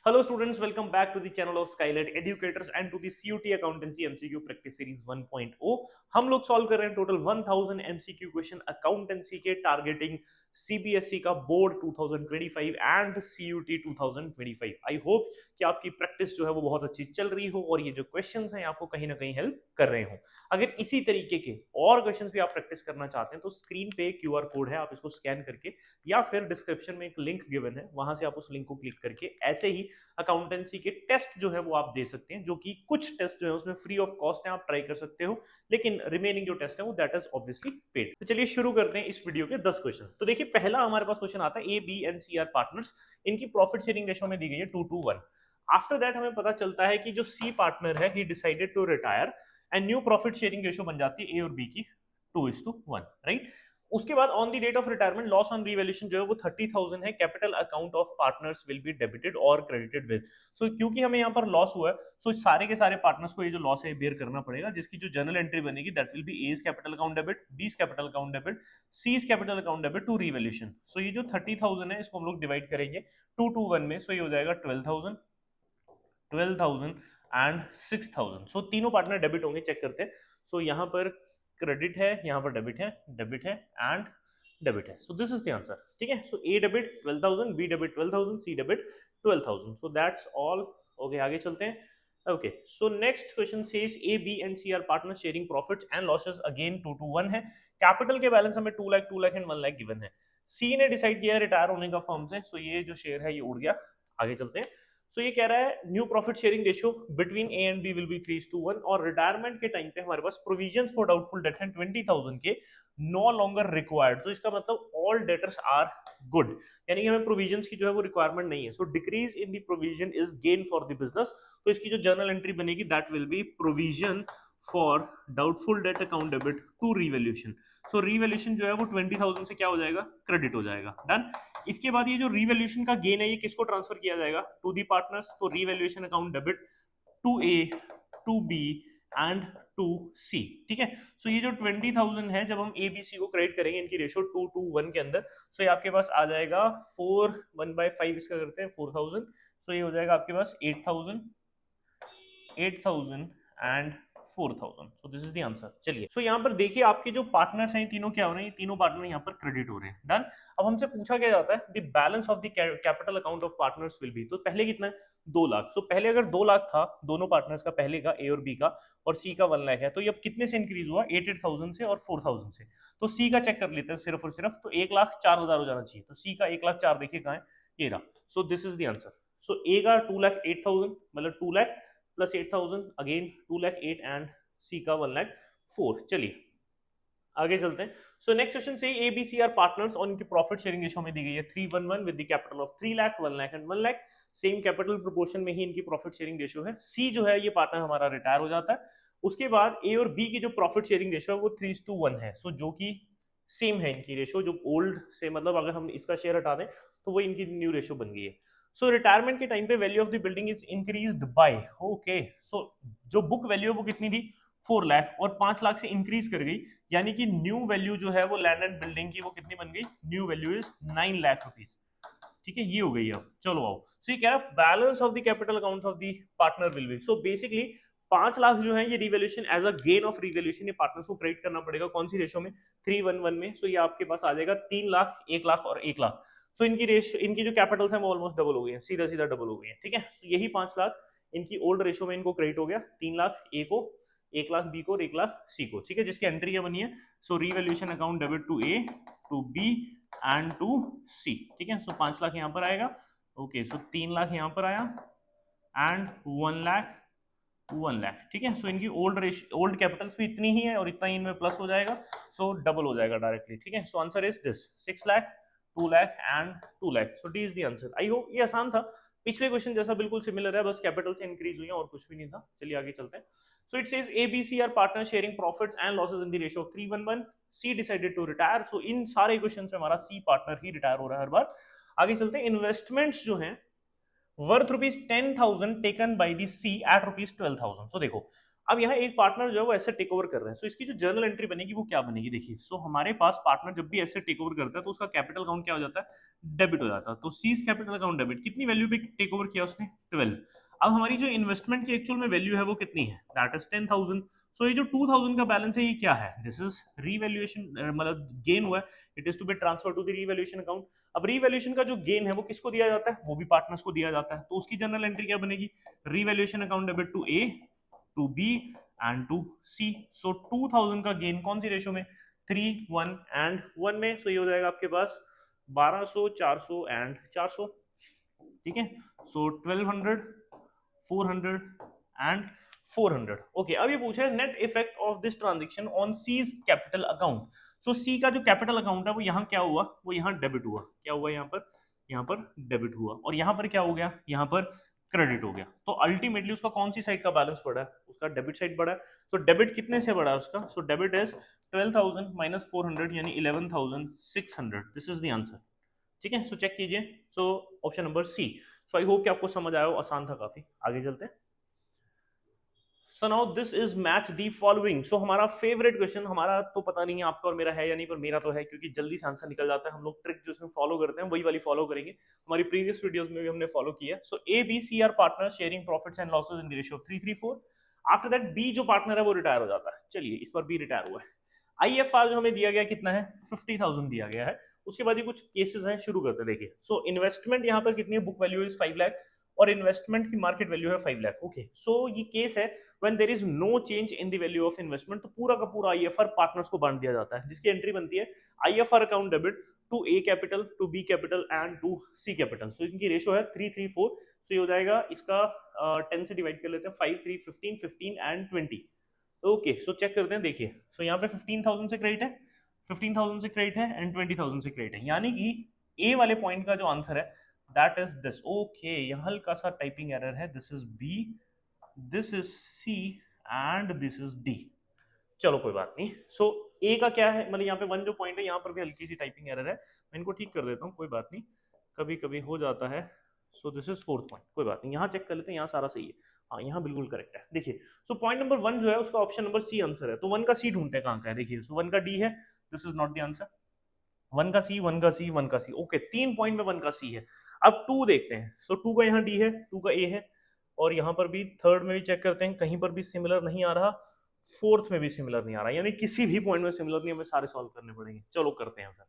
Hello students, welcome back to the channel of Skylight Educators and to the CUT Accountancy MCQ Practice Series 1.0। हम लोग solve कर रहे हैं total 1000 MCQ question accountancy के targeting CBSE का board 2025 and CUT 2025। I hope कि आपकी practice जो है वो बहुत अच्छी चल रही हो और ये जो क्वेश्चंस हैं आपको कहीं ना कहीं हेल्प कर रहे हो। अगर इसी तरीके के और क्वेश्चंस भी आप प्रैक्टिस करना चाहते हैं तो स्क्रीन पे QR कोड है, आप इसको स्कैन करके या फिर डिस्क्रिप्शन में एक लिंक गिवन है, वहां से आप उस लिंक को क्लिक करके ऐसे ही अकाउंटेंसी के टेस्ट जो है वो आप दे सकते हैं, जो कि कुछ टेस्ट जो है उसमें फ्री ऑफ कॉस्ट है, आप ट्राई कर सकते हो, लेकिन रिमेनिंग जो टेस्ट है वो दैट इज ऑब्वियसली पेड। तो चलिए शुरू करते हैं इस वीडियो के 10 क्वेश्चन। तो देखिए पहला हमारे पास क्वेश्चन आता है ABNCR पार्टनर्स, इनकी प्रॉफिट शेयरिंग रेशो में दी गई है 2:1। आफ्टर दैट हमें पता चलता है कि जो सी पार्टनर है he decided to retire and new profit sharing ratio बन जाती है ए और बी की 2:1, राइट। उसके बाद on the date of retirement loss on revaluation जो है वो 30,000 है, capital account of partners will be debited और क्रेडिटेड विद। सो क्योंकि हमें यहाँ पर लॉस हुआ है, सो सारे के सारे पार्टनर्स को ये जो लॉस है बेयर करना पड़ेगा, जिसकी जो जर्नल एंट्री बनेगी that will be as capital account debit, B's capital account debit, C's capital account debit to revaluation. So ये जो 30,000 है इसको हम लोग डिवाइड करेंगे 2:1 में, सो ये हो जाएगा 12,000 एंड 6,000। सो तीनों पार्टनर डेबिट होंगे, चेक करते हैं। सो यहाँ पर क्रेडिट है, यहाँ पर डेबिट है एंड डेबिट है। So this is the answer, ठीक है। So A debit 12,000, B debit 12,000, C debit 12,000। So that's all. Okay आगे चलते हैं। Okay so next question says A B and C are partner sharing profits and losses, again 2:1 है। Capital के balance हमें 2 lakh, 2 lakh and 1 lakh given है। C ने decide किया retire होने का फर्म से, सो ये जो शेयर है ये उड़ गया। आगे चलते हैं। सो ये कह रहा है new profit sharing ratio between A and B will be 3:1 और रिटायरमेंट के टाइम पे हमारे पास प्रोविजंस फॉर डाउटफुल डेट हैं 20,000 के, नो लॉन्गर रिक्वायर्ड। तो इसका मतलब ऑल डेटर्स आर गुड, यानी कि हमें प्रोविजंस की जो है वो रिक्वायरमेंट नहीं है। So decrease in the provision is gain for the business. तो इसकी जो जर्नल एंट्री बनेगी that will be provision for doubtful debt account debit to revaluation. So revaluation जो है वो 20,000 से क्या हो जाएगा, क्रेडिट हो जाएगा। डन। इसके बाद ये जो रिवैल्यूएशन का गेन है ये किसको ट्रांसफर किया जाएगा, टू दी पार्टनर्स। तो revaluation account debit to A, to B and to C, ठीक है। सो ये जो 20,000 है जब हम ए बी सी को क्रेडिट करेंगे इनकी रेशियो 2:1 के अंदर, सो ये आपके पास आ जाएगा 4, 1/5 इसका करते हैं 4,000। सो ये हो जाएगा आपके पास 8,000 and 4,000। So this is the answer. चलिए सो यहाँ पर देखिए आपके जो पार्टनर्स हैं तीनों क्या हो रहे हैं, तीनों पार्टनर यहाँ पर क्रेडिट हो रहे हैं। डन। अब हमसे पूछा क्या जाता है the balance of the capital account of partners will B. तो पहले कितना है, 2 लाख। सो पहले अगर 2 लाख था दोनों पार्टनर्स का, पहले का ए और बी का, और सी का 1 लाख है, तो ये अब कितने से इंक्रीज हुआ, 8,000 से और 4,000 से। तो सी का चेक कर लेते हैं सिर्फ और सिर्फ, तो 1,04,000 हो जाना चाहिए। तो सी का 1,04,000 देखिए कहाँ है, ये रहा। So this is the answer. So A का 2,08,000 मतलब 2 lakh plus 8,000 again 2,08,000 and C का 1,04,000। चलिए आगे चलते हैं। सो नेक्स्ट क्वेश्चन से ABCR पार्टनर्स और इनकी प्रॉफिट शेयरिंग रेशियो में दी गई है 3:1 with the capital of 3 lakh, 1 lakh and 1 lakh. Same capital proportion में ही इनकी प्रॉफिट शेयरिंग रेशियो है। सी जो है ये पार्टनर हमारा रिटायर हो जाता है। उसके बाद ए और बी की जो प्रॉफिट शेयरिंग रेशियो है वो 3:1 है। सो जो कि सेम है इनकी रेशियो, जो ओल्ड से मतलब अगर हम इसका शेयर हटा दें तो वो इनकी न्यू रेशियो बन गई है। सो रिटायरमेंट के टाइम पे value of the building is increased by, okay. So जो बुक वैल्यू है वो कितनी थी, 4 लाख, और 5 लाख से इंक्रीज कर गई, यानी कि न्यू वैल्यू जो है वो लैंड एंड बिल्डिंग की वो कितनी बन गई, new value is 9 lakh rupees, ठीक है। ये हो गई। अब चलो आओ। सो ये कह रहा है balance of the capital account of the partner will be. So basically 5 lakh जो है ये revaluation as a gain of revaluation ये पार्टनर्स को क्रेडिट करना पड़ेगा, कौन सी रेशो में, 3:1 में। सो ये आपके पास आ जाएगा 3 लाख, 1 लाख और 1 लाख। सो इनकी रेशो, इनकी जो कैपिटल्स है वो ऑलमोस्ट डबल हो गई है, सीधा सीधा डबल हो गई है, ठीक है। सो यही 5 लाख इनकी ओल्ड रेशो में इनको क्रेडिट हो गया, 3 लाख ए को, 1 लाख बी को और 1 लाख सी को, ठीक है, जिसकी एंट्री क्या बनी है। So revaluation account debit to A, to B and to C, ठीक है। सो 5 लाख यहाँ पर आएगा, ओके। सो 3 लाख यहाँ पर आया एंड 1 लाख, 1 लाख, ठीक है। सो इनकी ओल्ड कैपिटल्स भी इतनी ही है और इतना ही इनमें प्लस हो जाएगा, सो डबल हो जाएगा डायरेक्टली, ठीक है। So answer is this 6 lakh, 2 lakh and 2 lakh. So D is the answer. I hope ये आसान था, पिछले क्वेश्चन जैसा बिल्कुल सिमिलर है, बस कैपिटल से इंक्रीज हुई है और कुछ भी नहीं था। चलिए आगे चलते हैं। So it says ABC are partner sharing profits and losses in the ratio of 3:1. C decided to retire. So इन सारे क्वेश्चन से हमारा C पार्टनर ही रिटायर हो रहा है हर बार। आगे चलते हैं। इन्वेस्टमेंट्स जो हैं worth ₹10,000 taken by the C at ₹12,000। So देखो अब यहाँ एक पार्टनर जो है वो एसेट टेक ओवर कर रहे हैं, सो इसकी जो जर्नल एंट्री बनेगी वो क्या बनेगी, देखिए सो हमारे पास पार्टनर जब भी एसेट टेक ओवर करता है तो उसका कैपिटल अकाउंट क्या हो जाता है, डेबिट हो जाता है। तो सीज कैपिटल अकाउंट डेबिट, कितनी वैल्यू पे टेक ओवर किया उसने, 12। अब हमारी जो इन्वेस्टमेंट की एक्चुअल में वैल्यू है वो कितनी है, दैट इज 10,000। सो ये जो 2000 का बैलेंस है ये क्या है, दिस इज रीवैल्यूएशन, मतलब गेन हुआ है, it is to be transfer to the revaluation account. अब रीवैल्यूएशन का जो गेन है वो किसको दिया जाता है, वो भी पार्टनर्स को दिया जाता है, तो उसकी जनरल एंट्री क्या बनेगी, revaluation account debit to A, to B and to C. So 2000 का गेन कौन सी रेशो में, 3, 1 एंड 1 में। सो ये हो जाएगा आपके पास 1200, 400 एंड 400, ठीक है। सो 1200, 400 एंड 400। ओके, अब ये पूछा है net effect of this transaction on C's capital account. So C का जो कैपिटल अकाउंट है वो यहाँ क्या हुआ, वो यहाँ डेबिट हुआ, क्या हुआ यहाँ पर डेबिट हुआ, और यहाँ पर क्या हो गया, यहाँ पर क्रेडिट हो गया। तो अल्टीमेटली उसका कौन सी साइड का बैलेंस बढ़ा है, उसका डेबिट साइड बढ़ा है। सो डेबिट कितने से बढ़ा है उसका, सो डेबिट इज 12,000 माइनस 400 यानी 11,600, दिस इज द आंसर, ठीक है। सो चेक कीजिए, so option number C. So I hope कि आपको समझ आया हो, आसान था काफी। आगे चलते हैं। So now this is match the following. So हमारा फेवरेट क्वेश्चन, हमारा तो पता नहीं है आपका और मेरा है या नहीं, पर मेरा तो है, क्योंकि जल्दी से आंसर निकल जाता है। हम लोग ट्रिक जो इसमें फॉलो करते हैं वही वाली फॉलो करेंगे, हमारी प्रीवियस वीडियोस में भी हमने फॉलो किया। So A B C are partner sharing profits and losses in the ratio of 3:3:4। After that B जो पार्टनर है वो रिटायर हो जाता है। चलिए, इस पर बी रिटायर हुआ है। आईएफआर जो हमें दिया गया कितना है, 50,000 दिया गया है। उसके बाद ये कुछ केसेस हैं, शुरू करते हैं। देखिए, सो इन्वेस्टमेंट यहाँ पर कितनी है, बुक वैल्यू इज 5 लाख और इन्वेस्टमेंट की मार्केट वैल्यू है 5 लाख। ओके, सो ये केस है when there is no change in the value of investment, तो पूरा का पूरा आईएफआर पार्टनर्स को बांट दिया जाता है, जिसकी एंट्री बनती है IFR account debit to A capital, to B capital and to C capital. So इनकी रेशो है 3:3:4। सो ये हो जाएगा इसका 10 से डिवाइड कर लेते हैं, 5, 3, 15, 15 एंड 20। ओके, सो चेक करते हैं। देखिए, सो यहाँ पे 15,000 से क्रेडिट है, 15,000 से क्रेडिट है एंड 20,000 से क्रेडिट है, यानी कि ए वाले पॉइंट का जो आंसर है दैट इज दिस। ओके, यहाँ हल्का सा टाइपिंग एरर है, this is B, this is C and this is D. चलो कोई बात नहीं। सो ए का क्या है, मतलब यहाँ पे 1 जो पॉइंट है यहाँ पर भी हल्की सी टाइपिंग एरर है, मैं इनको ठीक कर देता हूँ, कोई बात नहीं, कभी कभी हो जाता है। So this is 4th point, कोई बात नहीं, यहाँ चेक कर लेते हैं, यहाँ सारा सही है, हाँ यहाँ बिल्कुल करेक्ट है। देखिए, सो पॉइंट नंबर 1 जो है उसका ऑप्शन नंबर सी आंसर है, तो 1 का सी ढूंढते हैं कहाँ का है। देखिए, सो 1 का डी है, this is not the answer. 1 का सी, 1 का सी, 1 का सी, ओके, 3 पॉइंट में 1 का सी है। अब 2 देखते हैं। सो 2 का यहाँ डी है, 2 का ए है, और यहाँ पर भी थर्ड में भी चेक करते हैं, कहीं पर भी सिमिलर नहीं आ रहा, फोर्थ में भी सिमिलर नहीं आ रहा, यानी किसी भी पॉइंट में सिमिलर नहीं, हमें सारे सॉल्व करने पड़ेंगे। चलो करते हैं फिर।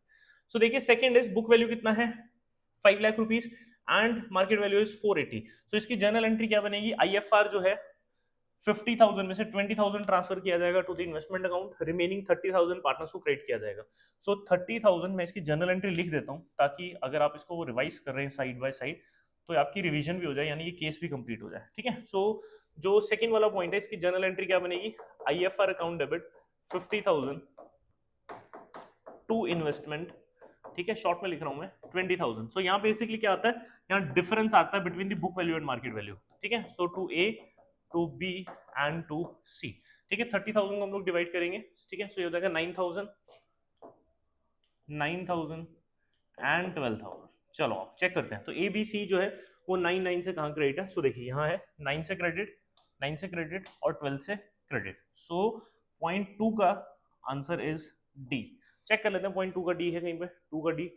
सो देखिए, सेकंड इज बुक वैल्यू कितना है, 5 lakh rupees and market value is 480। सो इसकी जर्नल एंट्री क्या बनेगी, आईएफआर जो है 50,000 में से 20,000 ट्रांसफर किया जाएगा to the investment account, remaining 30,000 partners को क्रेडिट किया जाएगा। सो 30,000 मैं इसकी जर्नल एंट्री लिख देता हूँ, ताकि अगर आप इसको रिवाइज कर रहे हैं साइड बाय साइड तो आपकी रिवीजन भी हो जाए, यानी ये केस भी कंप्लीट हो जाए, ठीक है। सो जो सेकंड वाला पॉइंट है, इसकी जर्नल एंट्री क्या बनेगी, IFR account debit 50,000 to investment, ठीक है, शॉर्ट में लिख रहा हूं मैं 20,000। सो यहाँ बेसिकली क्या आता है, यहाँ डिफरेंस आता है between the book value and market value, ठीक है। So to A, to B and to C, ठीक है। 30,000 को हम लोग डिवाइड करेंगे, ठीक है। सो ये हो जाएगा 9,000, 9,000 एंड 12,000। चलो आप चेक करते हैं। तो ए बी सी जो है वो 9 से कहाँ क्रेडिट है, सो देखिए यहाँ है 9 से क्रेडिट, 9 से क्रेडिट और 12 से क्रेडिट। सो पॉइंट 2 का आंसर इज डी। चेक कर लेते हैं, पॉइंट 2 का डी है कहीं पे, 2 का डी।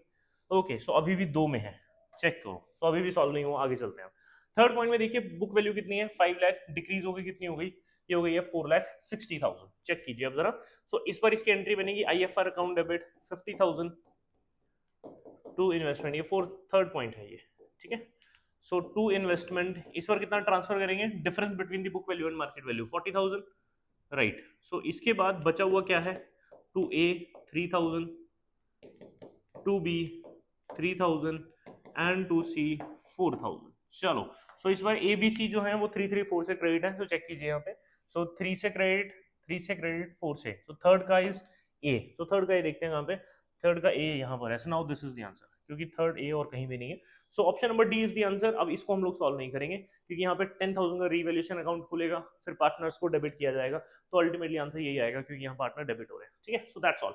ओके, सो अभी भी 2 में है, चेक करो। सो अभी भी सॉल्व नहीं हुआ, आगे चलते हैं। थर्ड पॉइंट में देखिए, बुक वैल्यू कितनी है, 5 लाख, डिक्रीज हो गई, कितनी हो गई, ये हो गई है 4,60,000। चेक कीजिए अब जरा। सो इस पर इसकी एंट्री बनेगी IFR account debit 50,000 to investment, ये थर्ड पॉइंट है ये, ठीक है। सो टू इन्वेस्टमेंट, इस पर कितना ट्रांसफर करेंगे, difference between the book value and market value 40,000, right. So इसके बाद बचा हुआ क्या है, to A 3,000, to B 3,000 and to C 4,000। चलो, सो इस बार ए बी सी जो है वो 3,3,4 से क्रेडिट है, तो चेक कीजिए यहाँ पे। सो 3 से क्रेडिट, 3 से क्रेडिट, 4 से, सो थर्ड का इज ए। सो थर्ड का ए देखते हैं कहाँ पे, थर्ड का ए यहाँ पर है। सो now this is the answer, क्योंकि थर्ड ए और कहीं भी नहीं है। सो option number D is the answer. अब इसको हम लोग सॉल्व नहीं करेंगे, क्योंकि यहाँ पे 10,000 का रीवैल्यूएशन अकाउंट खुलेगा, फिर पार्टनर्स को डेबिट किया जाएगा, तो अल्टीमेटली आंसर यही आएगा, क्योंकि यहाँ पार्टनर डेबिट हो रहे हैं, ठीक है। सो दैट्स ऑल।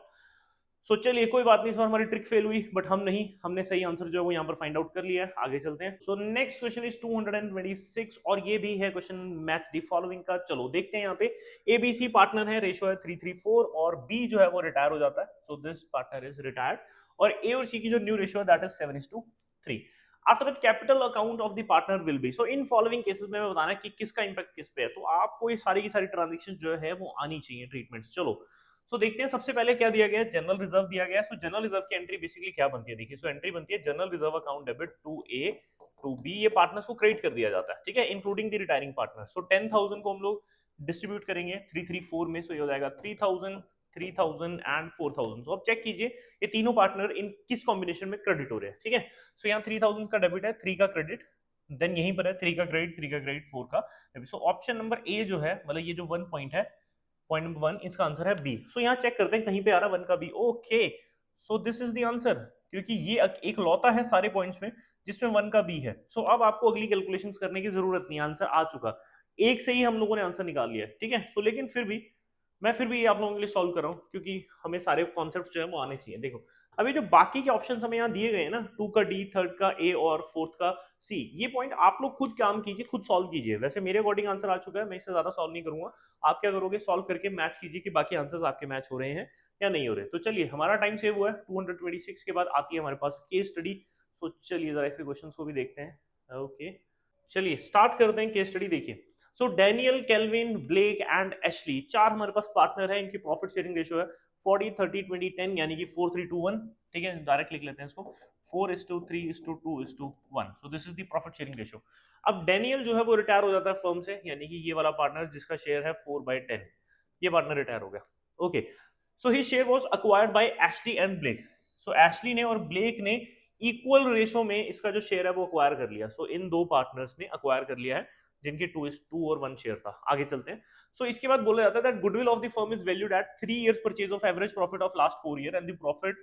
सो चलिए कोई बात नहीं, इस बार हमारी ट्रिक फेल हुई, बट हम नहीं, हमने सही आंसर जो है वो यहाँ पर फाइंड आउट कर लिया है। आगे चलते हैं। सो नेक्स्ट क्वेश्चन इज 226 और ये भी है क्वेश्चन मैच द फॉलोइंग का। चलो देखते हैं यहाँ पे। एबीसी पार्टनर है, रेशियो है 334 और बी जो है वो रिटायर हो जाता है। So this partner is retired और ए और सी की जो न्यू रेशियो है that is 7:3। After that capital account of the partner will be. So in following cases में बताना है कि किसका इंपैक्ट किस पे है। तो आपको ये सारी की सारी ट्रांजेक्शन जो है वो आनी चाहिए, ट्रीटमेंट्स। चलो सो देखते हैं सबसे पहले क्या दिया गया है, जनरल रिजर्व दिया गया है। सो जनरल रिजर्व की एंट्री बेसिकली क्या बनती है, देखिए। सो एंट्री बनती है general reserve account debit to A to B, ये पार्टनर्स को क्रेडिट कर दिया जाता है, ठीक है, including the retiring partner. So 10,000 को हम लोग डिस्ट्रीब्यूट करेंगे 334 में। सो ये हो जाएगा 3,000, 3,000 एंड 4,000। सो अब चेक कीजिए ये तीनों पार्टनर इन किस कॉम्बिनेशन में क्रेडिट हो रहे हैं, ठीक है। सो यहाँ 3,000 का डेबिट है, 3 का क्रेडिट, देन यहीं पर है 3 का क्रेडिट, 3 का क्रेडिट, 4 का debit. So option number A जो है, मतलब ये जो 1 पॉइंट है, पॉइंट नंबर 1, इसका आंसर है बी। सो यहाँ चेक करते हैं कहीं पे आ रहा है 1 का B. Okay, so this is the answer, क्योंकि ये एक लौता है सारे पॉइंट्स में जिसमें 1 का बी है। सो अब आपको अगली कैलकुलेशंस करने की जरूरत नहीं, आंसर आ चुका, एक से ही हम लोगों ने आंसर निकाल लिया, ठीक है। सो लेकिन फिर भी मैं आप लोगों के लिए सॉल्व कर रहा हूँ, क्योंकि हमें सारे कॉन्सेप्ट जो है वो आने चाहिए। देखो अभी जो बाकी के ऑप्शन हमें यहाँ दिए गए हैं ना, 2 का डी, थर्ड का ए और फोर्थ का सी, ये पॉइंट आप लोग खुद काम कीजिए, खुद सॉल्व कीजिए। वैसे मेरे अकॉर्डिंग आंसर आ चुका है, मैं इससे ज्यादा सॉल्व नहीं करूंगा। आप क्या करोगे, सॉल्व करके मैच कीजिए कि बाकी आंसर्स आपके मैच हो रहे हैं या नहीं हो रहे। तो चलिए हमारा टाइम सेव हुआ है। 226 के बाद आती है हमारे पास केस स्टडी। सो चलिए जरा इसके क्वेश्चन को भी देखते हैं। ओके चलिए स्टार्ट करते हैं केस स्टडी। देखिए so Daniel, Kelvin, Blake and Ashley, चार हमारे पास पार्टनर है। इनकी प्रॉफिट शेयरिंग रेशियो है 40, 30, 20, 10, यानी कि 4, 3, 2, 1, ठीक है। डायरेक्ट लिख लेते हैं इसको, 4:3:2:1। सो this is the profit sharing ratio. अब डेनियल जो है वो रिटायर हो जाता है फर्म से, यानी कि ये वाला पार्टनर जिसका शेयर है 4/10, ये पार्टनर रिटायर हो गया। Okay so he share was acquired by Ashley and Blake. So Ashley ने और ब्लेक ने इक्वल रेशो में इसका जो शेयर है वो अक्वायर कर लिया। सो इन दो पार्टनर्स ने अक्वायर कर लिया है, जिनके 2:2 और 1 शेयर था। आगे चलते हैं। सो इसके बाद बोला जाता है that goodwill of the firm is valued at 3 years purchase of average profit of last 4 year and the profit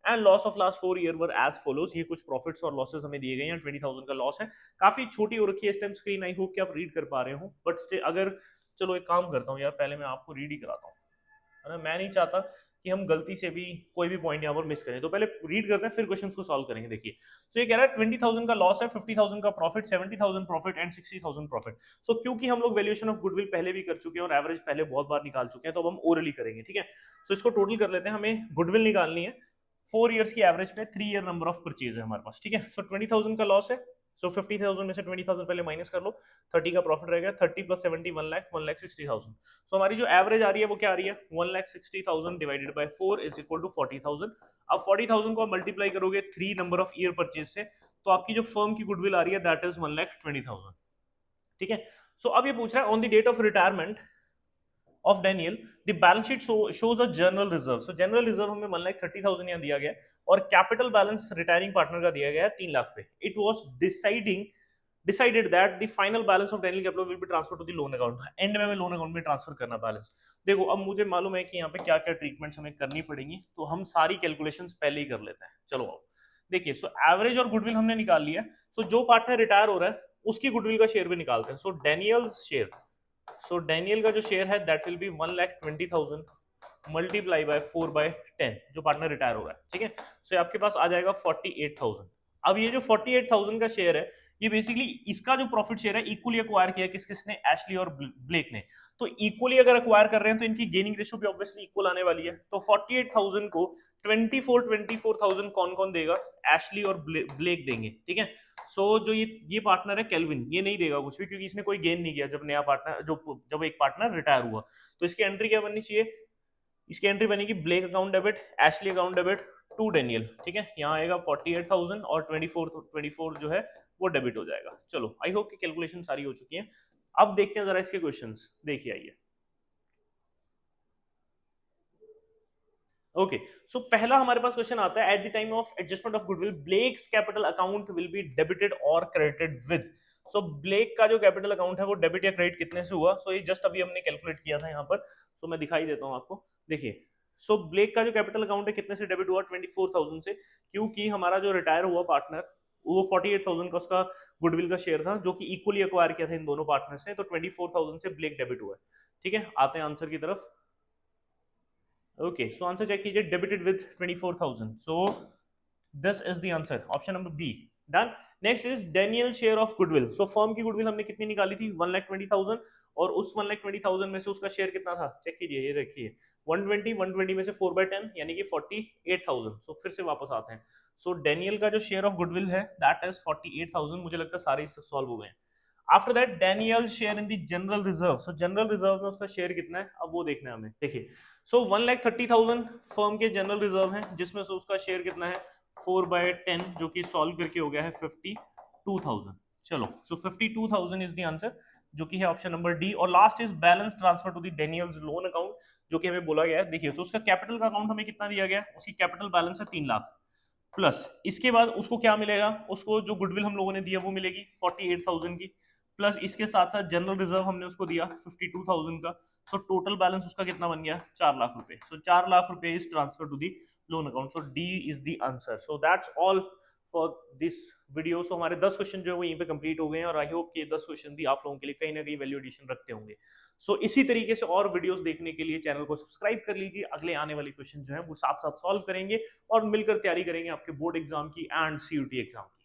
and loss of last 4 year were as follows. ये कुछ प्रॉफिट्स और लॉसेस हमें दिए गए हैं। 20,000 का लॉस है, काफी छोटी हो रखी है इस टाइम स्क्रीन, आई होप कि आप रीड कर पा रहे हो। बट अगर चलो एक काम करता हूँ यार, पहले मैं आपको रीड ही कराता हूँ, है ना। मैं नहीं चाहता कि हम गलती से भी कोई भी पॉइंट यहाँ पर मिस करें। तो पहले रीड करते हैं, फिर क्वेश्चंस को सॉल्व करेंगे। देखिए सो ये कह रहा है 20,000 का लॉस है, 50,000 का प्रॉफिट, 70,000 प्रॉफिट एंड 60,000 प्रॉफिट। सो क्योंकि हम लोग वैल्यूएशन ऑफ गुडविल पहले भी कर चुके हैं और एवरेज पहले बहुत बार निकाल चुके हैं, तो अब हम ओरली करेंगे, ठीक है। सो इसको टोटल कर लेते हैं। हमें गुडविल निकालनी है 4 ईयर्स की एवरेज पे, 3 ईयर नंबर ऑफ परचेज है हमारे पास, ठीक है। सो 20,000 का लॉस है, सो 50,000 में से 20,000 पहले माइनस कर लो, 30 का प्रॉफिट रहेगा, 30 + 70 1 लाख, 1,60,000। सो हमारी जो एवरेज आ रही है वो क्या आ रही है, 1,60,000 divided by 4 is equal to 40,000। अब 40,000 को आप मल्टीप्लाई करोगे 3 नंबर ऑफ ईयर परचेज से, तो आपकी जो फर्म की गुडविल आ रही है दैट इज 1,20,000, ठीक है। सो अब ये पूछ रहा है on the date of retirement of Daniel, the balance sheet shows a general reserve. So general reserve हमें 1,30,000 यहाँ दिया गया है और कैपिटल बैलेंस रिटायरिंग पार्टनर का दिया गया है 3 लाख पे। It was decided that the final balance of Daniel capital will be transferred to the loan account. And में हमें लोन अकाउंट में ट्रांसफर करना बैलेंस। देखो अब मुझे मालूम है कि यहाँ पे क्या क्या ट्रीटमेंट्स हमें करनी पड़ेंगी, तो हम सारी कैलकुलेशंस पहले ही कर लेते हैं। चलो अब देखिए, सो एवरेज और गुडविल हमने निकाल लिया। सो जो पार्टनर रिटायर हो रहा है उसकी गुडविल का शेयर भी निकालते हैं। सो डेनियल्स शेयर, सो डेनियल का जो शेयर है that will B 1,20,000 multiply by 4/10, जो पार्टनर रिटायर हो रहा है, ठीक है। सो आपके पास आ जाएगा 48,000। अब ये जो 48,000 का शेयर है, ये बेसिकली इसका जो प्रॉफिट शेयर है इक्वली अक्वायर किया किस किसने, एशली और ब्लेक ने। तो इक्वली अगर अक्वायर कर रहे हैं तो इनकी गेनिंग रेशियो भी ऑब्वियसली इक्वल आने वाली है। तो 48,000 को 24,000 कौन कौन देगा, एशली और ब्लेक देंगे, ठीक है। सो जो ये पार्टनर है केल्विन, ये नहीं देगा कुछ भी, क्योंकि इसने कोई गेन नहीं किया जब नया पार्टनर जब एक पार्टनर रिटायर हुआ। तो इसकी एंट्री क्या बननी चाहिए, इसकी एंट्री बनेगी Blake account debit, Ashley account debit to Daniel, ठीक है। यहाँ आएगा 48,000 और 24 जो है वो डेबिट हो जाएगा। चलो आई होप कि कैलकुलेशन सारी हो चुकी है। अब देखते हैं जरा इसके क्वेश्चंस। देखिए आइए। ओके सो पहला हमारे पास क्वेश्चन आता है, at the time of adjustment of goodwill Blake's capital account will be debited और क्रेडिटेड विद। सो ब्लेक का जो कैपिटल अकाउंट है वो डेबिट या क्रेडिट कितने से हुआ। सो ये जस्ट अभी हमने कैलकुलेट किया था यहाँ पर। सो मैं दिखाई देता हूँ आपको। देखिए सो ब्लेक का जो कैपिटल अकाउंट है कितने से डेबिट हुआ, 24,000 से, क्योंकि हमारा जो रिटायर हुआ पार्टनर वो 48,000 का उसका गुडविल का शेयर था, जो कि इक्वली एक्वायर किया था इन दोनों पार्टनर से। तो 24,000 से ब्लेक डेबिट हुआ है, ठीक है। आते हैं आंसर की तरफ। ओके, सो आंसर चेक कीजिए, debited with 24,000, so this is the answer, option number B, done. Next is Daniel share of goodwill. So firm की गुडविल हमने कितनी निकाली थी, 1,20,000, और उस 1,20,000 में से उसका शेयर कितना था, चेक कीजिए, ये रखिए 120 में से 4/10 यानी कि 48,000। सो फिर से वापस आते हैं, सो डेनियल का जो शेयर ऑफ गुडविल है दैट इज 48,000। मुझे लगता है सारे सॉल्व हो गए। After that Daniel share in the general reserve. So general reserve में उसका शेयर कितना है, अब वो देखना है हमें। देखिए, सो 1,30,000 फर्म के जनरल रिजर्व है, जिसमें से उसका शेयर कितना है 4/10, जो कि सॉल्व करके हो गया है 52,000। चलो, सो 52,000 इज द आंसर, जो कि है ऑप्शन नंबर डी। और last is balance transfer to the Daniel's loan account, जो कि हमें बोला गया है। देखिए, तो उसका कैपिटल का अकाउंट हमें कितना दिया गया है, उसकी कैपिटल बैलेंस है 3 लाख, प्लस इसके बाद उसको क्या मिलेगा, उसको जो गुडविल हम लोगों ने दिया वो मिलेगी 48,000 की, प्लस इसके साथ साथ जनरल रिजर्व हमने उसको दिया 52,000 का। सो टोटल बैलेंस उसका कितना बन गया, 4 लाख रुपए। सो 4 लाख रुपए is transfer to the loan account. So D is the answer. So that's all for this video. So हमारे 10 क्वेश्चन जो है वो यहीं पे कंप्लीट हो गए हैं, और आई होप कि 10 क्वेश्चन भी आप लोगों के लिए कहीं ना कहीं वैल्यू एडिशन रखते होंगे। सो इसी तरीके से और वीडियोस देखने के लिए चैनल को सब्सक्राइब कर लीजिए। अगले आने वाले क्वेश्चन जो है वो साथ साथ सॉल्व करेंगे और मिलकर तैयारी करेंगे आपके बोर्ड एग्जाम की एंड सीयूटी एग्जाम की।